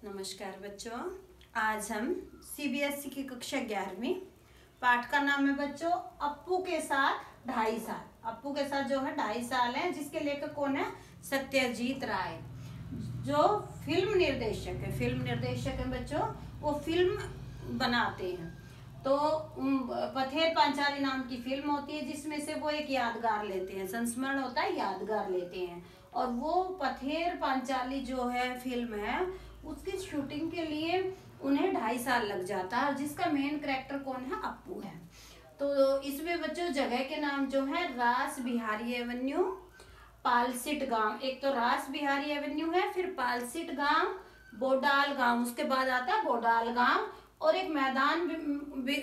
नमस्कार बच्चों। आज हम सीबीएसई की कक्षा 11वीं पाठ का नाम है बच्चों अप्पू के साथ 2.5 साल। अप्पू के साथ जो है 2.5 साल है, जिसके लेखक कौन है? सत्यजीत राय, जो फिल्म निर्देशक है। फिल्म निर्देशक है बच्चों, वो फिल्म बनाते हैं। तो पथेर पांचाली नाम की फिल्म होती है, जिसमें से वो एक यादगार लेते हैं, संस्मरण होता है, यादगार लेते हैं। और वो पथेर पांचाली जो है फिल्म है, उसकी शूटिंग के लिए उन्हें 2.5 साल लग जाता है, जिसका मेन कैरेक्टर कौन है? अप्पू है। तो इसमें बच्चों जगह के नाम जो है रास बिहारी एवेन्यू, पालसिट गांव। एक तो रास बिहारी एवेन्यू है, फिर पालसिट गांव, बोडाल गांव, उसके बाद आता है बोडाल गांव। और एक मैदान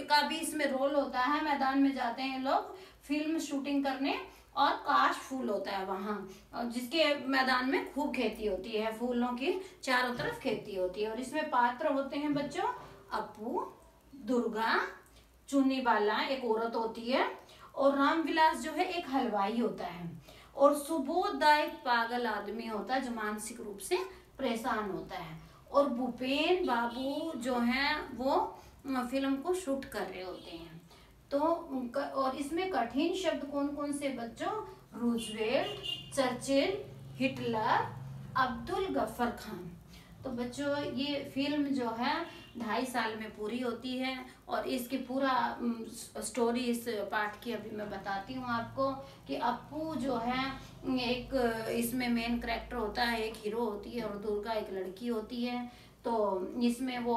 का भी इसमें रोल होता है। मैदान में जाते हैं लोग फिल्म शूटिंग करने, और काश फूल होता है वहां, जिसके मैदान में खूब खेती होती है, फूलों की चारों तरफ खेती होती है। और इसमें पात्र होते हैं बच्चों अप्पू, दुर्गा, चुन्नी बाला एक औरत होती है, और रामविलास जो है एक हलवाई होता है, और सुबोध दा एक पागल आदमी होता है जो मानसिक रूप से परेशान होता है, और भूपेन बाबू जो है वो फिल्म को शूट कर रहे होते हैं। तो और इसमें कठिन शब्द कौन कौन से बच्चों? Roosevelt, Churchill, Hitler, Abdul Ghaffar Khan. तो बच्चों ये फिल्म जो है 2.5 साल में पूरी होती है, और इसकी पूरा स्टोरी इस पाठ की अभी मैं बताती हूँ आपको। कि अप्पू जो है एक इसमें मेन कैरेक्टर होता है, एक हीरो होती है, और दुर्गा एक लड़की होती है। तो इसमें वो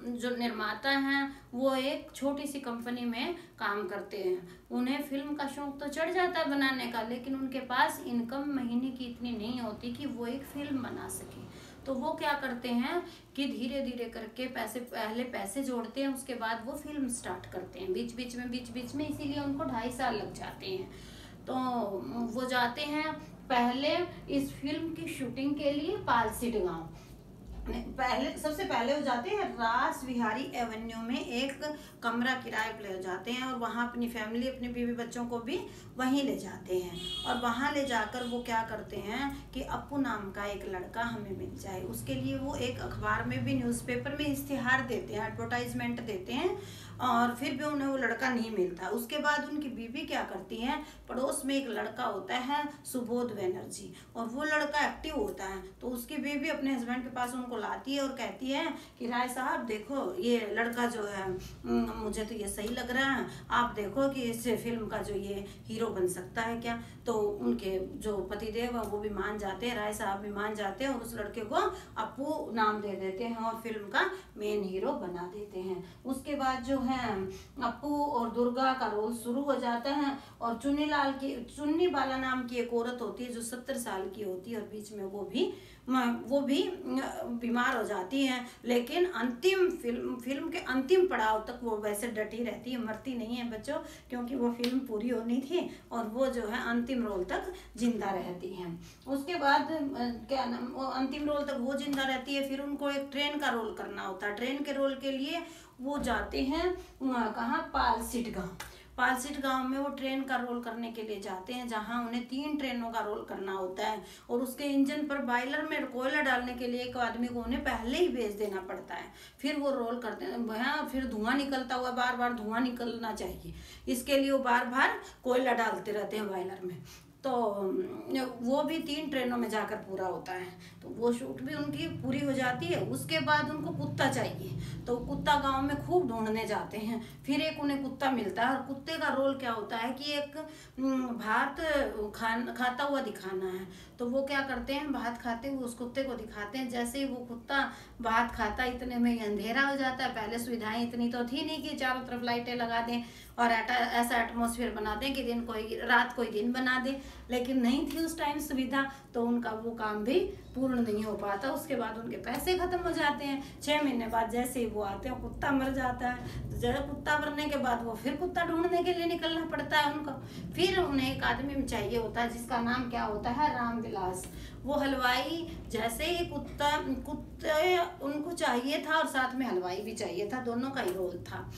जो निर्माता हैं वो एक छोटी सी कंपनी में काम करते हैं। उन्हें फिल्म का शौक तो चढ़ जाता है बनाने का, लेकिन उनके पास इनकम महीने की इतनी नहीं होती कि वो एक फिल्म बना सके। तो वो क्या करते हैं कि धीरे धीरे करके पहले पैसे जोड़ते हैं, उसके बाद वो फिल्म स्टार्ट करते हैं। बीच बीच में इसीलिए उनको 2.5 साल लग जाते हैं। तो वो जाते हैं पहले इस फिल्म की शूटिंग के लिए पालसिट गांव। सबसे पहले वो जाते हैं रास बिहारी एवेन्यू में, एक कमरा किराए पे ले जाते हैं, और वहाँ अपनी फैमिली, अपने बीवी बच्चों को भी वहीं ले जाते हैं। और वहाँ ले जाकर वो क्या करते हैं कि अप्पू नाम का एक लड़का हमें मिल जाए। उसके लिए वो एक अखबार में भी, न्यूज़पेपर में इश्तिहार देते हैं, एडवर्टाइजमेंट देते हैं, और फिर भी उन्हें वो लड़का नहीं मिलता। उसके बाद उनकी बीवी क्या करती है, पड़ोस में एक लड़का होता है सुबोध बनर्जी, और वो लड़का एक्टिव होता है। तो उसकी बीवी अपने हस्बैंड के पास उनको लाती है और कहती है कि राय साहब देखो ये लड़का जो है मुझे तो ये सही लग रहा है, आप देखो कि इस फिल्म का जो ये हीरो बन सकता है क्या। तो उनके जो पतिदेव है वो भी मान जाते हैं, राय साहब भी मान जाते हैं, और उस लड़के को अप्पू नाम दे देते हैं और फिल्म का मेन हीरो बना देते हैं। उसके बाद जो है अप्पू और दुर्गा का रोल शुरू हो जाता है, और चुन्नी बाला नाम की एक औरत होती है जो 70 साल की होती है, और बीच में वो भी बीमार हो जाती हैं। लेकिन अंतिम फिल्म के अंतिम पड़ाव तक वो वैसे डटी रहती है, मरती नहीं है बच्चों, क्योंकि वो फिल्म पूरी होनी थी, और वो जो है अंतिम रोल तक जिंदा रहती हैं। उसके बाद क्या नाम, अंतिम रोल तक वो जिंदा रहती है। फिर उनको एक ट्रेन का रोल करना होता है। ट्रेन के रोल के लिए वो जाते हैं कहाँ? पालसिट गांव में वो ट्रेन का रोल करने के लिए जाते हैं, जहां उन्हें 3 ट्रेनों का रोल करना होता है। और उसके इंजन पर बॉयलर में कोयला डालने के लिए एक आदमी को उन्हें पहले ही भेज देना पड़ता है। फिर वो रोल करते हैं, फिर धुआं निकलता हुआ, बार बार धुआं निकलना चाहिए, इसके लिए वो बार बार कोयला डालते रहते हैं बॉयलर में। तो वो भी 3 ट्रेनों में जाकर पूरा होता है। तो वो शूट भी उनकी पूरी हो जाती है। उसके बाद उनको कुत्ता चाहिए, तो कुत्ता गांव में खूब ढूंढने जाते हैं। फिर एक उन्हें कुत्ता मिलता है, और कुत्ते का रोल क्या होता है कि एक भात खाता हुआ दिखाना है। तो वो क्या करते हैं, भात खाते हुए उस कुत्ते को दिखाते हैं। जैसे ही वो कुत्ता भात खाता, इतने में अंधेरा हो जाता है। पहले सुविधाएं इतनी तो थी नहीं कि चारों तरफ लाइटें लगा दें और ऐसा एटमॉस्फेयर बना दें कि रात कोई दिन बना दें, लेकिन नहीं थी उस टाइम सुविधा। तो उनका वो काम भी पूर्ण नहीं हो पाता। उसके बाद उनके पैसे खत्म हो जाते हैं। 6 महीने बाद जैसे ही वो आते हैं कुत्ता मर जाता है। तो जैसे कुत्ता मरने के बाद वो फिर कुत्ता ढूंढने के लिए निकलना पड़ता है उनको। फिर उन्हें एक आदमी चाहिए होता है जिसका नाम क्या होता है? रामविलास। वो हलवाई, जैसे ही कुत्ते उनको चाहिए था, और साथ में हलवाई भी चाहिए था, दोनों का ही रोल था।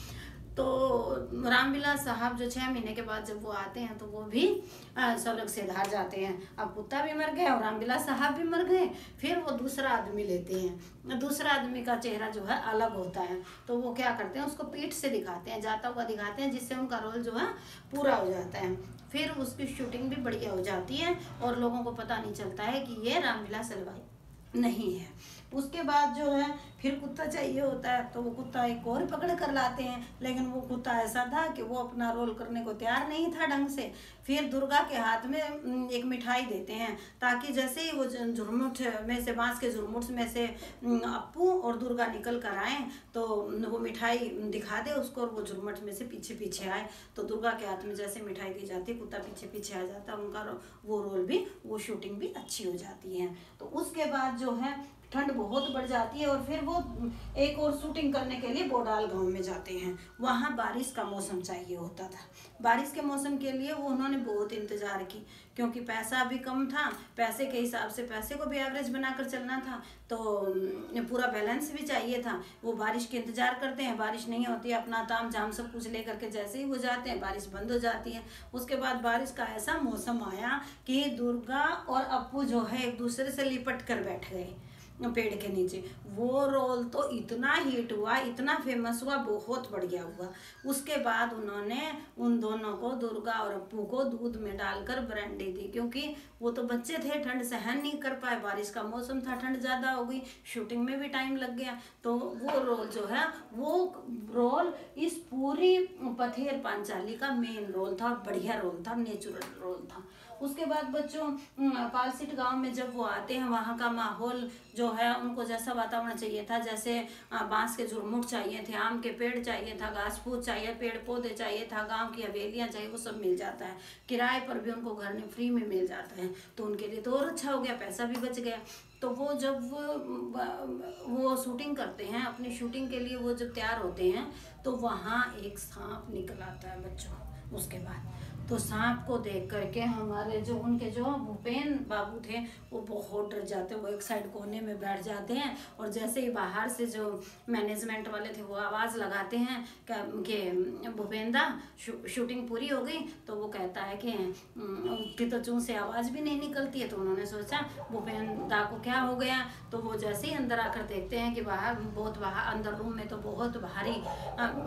तो रामविलास साहब जो 6 महीने के बाद जब वो आते हैं तो वो भी स्वर्ग से धार जाते हैं। अब कुत्ता भी मर गया और रामविलास साहब भी मर गए। फिर वो दूसरा आदमी लेते हैं। दूसरा आदमी का चेहरा जो है अलग होता है, तो वो क्या करते हैं, उसको पीठ से दिखाते हैं, जाता हुआ दिखाते हैं, जिससे उनका रोल जो है पूरा हो जाता है। फिर उसकी शूटिंग भी बढ़िया हो जाती है और लोगों को पता नहीं चलता है कि ये रामविलास हलवाई नहीं है। उसके बाद जो है फिर कुत्ता चाहिए होता है, तो वो कुत्ता एक और पकड़ कर लाते हैं, लेकिन वो कुत्ता ऐसा था कि वो अपना रोल करने को तैयार नहीं था ढंग से। फिर दुर्गा के हाथ में एक मिठाई देते हैं, ताकि जैसे ही वो झुरमुट में से, बांस के झुरमुट में से अप्पू और दुर्गा निकल कर आए तो वो मिठाई दिखा दे उसको, और वो झुरमुट में से पीछे पीछे आए। तो दुर्गा के हाथ में जैसे मिठाई दी जाती है, कुत्ता पीछे पीछे आ जाता है, उनका वो रोल भी, वो शूटिंग भी अच्छी हो जाती है। तो उसके बाद जो है ठंड बहुत बढ़ जाती है और फिर वो एक और शूटिंग करने के लिए बोडाल गांव में जाते हैं। वहाँ बारिश का मौसम चाहिए होता था। बारिश के मौसम के लिए वो उन्होंने बहुत इंतज़ार की, क्योंकि पैसा भी कम था, पैसे के हिसाब से पैसे को भी एवरेज बनाकर चलना था, तो पूरा बैलेंस भी चाहिए था। वो बारिश के इंतज़ार करते हैं, बारिश नहीं होती, अपना ताम झाम सब कुछ लेकर के जैसे ही वो जाते हैं बारिश बंद हो जाती है। उसके बाद बारिश का ऐसा मौसम आया कि दुर्गा और अप्पू जो है एक दूसरे से लिपट कर बैठ गए पेड़ के नीचे। वो रोल तो इतना हिट हुआ, इतना फेमस हुआ, बहुत बढ़िया हुआ। उसके बाद उन्होंने उन दोनों को, दुर्गा और अप्पू को, दूध में डालकर ब्रांडी दी, क्योंकि वो तो बच्चे थे, ठंड सहन नहीं कर पाए, बारिश का मौसम था, ठंड ज़्यादा हो गई, शूटिंग में भी टाइम लग गया। तो वो रोल जो है, वो रोल इस पूरी पथेर पांचाली का मेन रोल था और बढ़िया रोल था, नेचुरल रोल था। उसके बाद बच्चों पालसीट गांव में जब वो आते हैं, वहाँ का माहौल जो है, उनको जैसा वातावरण चाहिए था, जैसे बांस के झुरमुट चाहिए थे, आम के पेड़ चाहिए था, घास फूस चाहिए, पेड़ पौधे चाहिए था, गांव की हवेलियाँ चाहिए, वो सब मिल जाता है। किराए पर भी उनको घर में फ्री में मिल जाता है, तो उनके लिए तो और अच्छा हो गया, पैसा भी बच गया। तो वो जब वो शूटिंग करते हैं, अपनी शूटिंग के लिए वो जब तैयार होते हैं, तो वहाँ एक सांप निकल आता है बच्चों। उसके बाद तो सांप को देख करके हमारे जो उनके जो भूपेन बाबू थे वो बहुत डर जाते हैं। वो एक साइड कोने में बैठ जाते हैं और जैसे ही बाहर से जो मैनेजमेंट वाले थे वो आवाज़ लगाते हैं कि भूपेंदा शूटिंग पूरी हो गई, तो वो कहता है कि तो चूँ से आवाज़ भी नहीं निकलती है। तो उन्होंने सोचा भूपेंदा को क्या हो गया, तो वो जैसे ही अंदर आकर देखते हैं कि बाहर अंदर रूम में तो बहुत भारी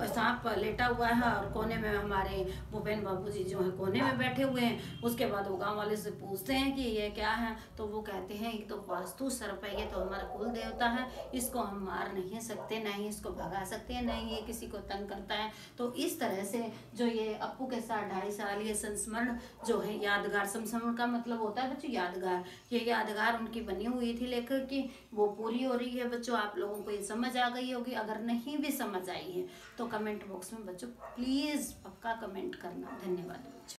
सांप लेटा हुआ है और कोने में हमारे भूपेन बाबू जी जो है कोने में बैठे हुए हैं। उसके बाद वो गांव वाले से पूछते हैं कि ये क्या है, तो वो कहते हैं ये तो वास्तु सर्प है, ये तो हमारा कुल देवता है, इसको हम मार नहीं सकते, ना ही इसको भगा सकते हैं, ना ही ये किसी को तंग करता है। तो इस तरह से जो ये अप्पू के साथ 2.5 साल ये संस्मरण जो है यादगार, संस्मरण का मतलब होता है बच्चों यादगार, ये यादगार उनकी बनी हुई थी लेकर की, वो पूरी हो रही है बच्चों। आप लोगों को ये समझ आ गई होगी, अगर नहीं भी समझ आई है तो कमेंट बॉक्स में बच्चों प्लीज़ पक्का कमेंट करना। धन्यवाद।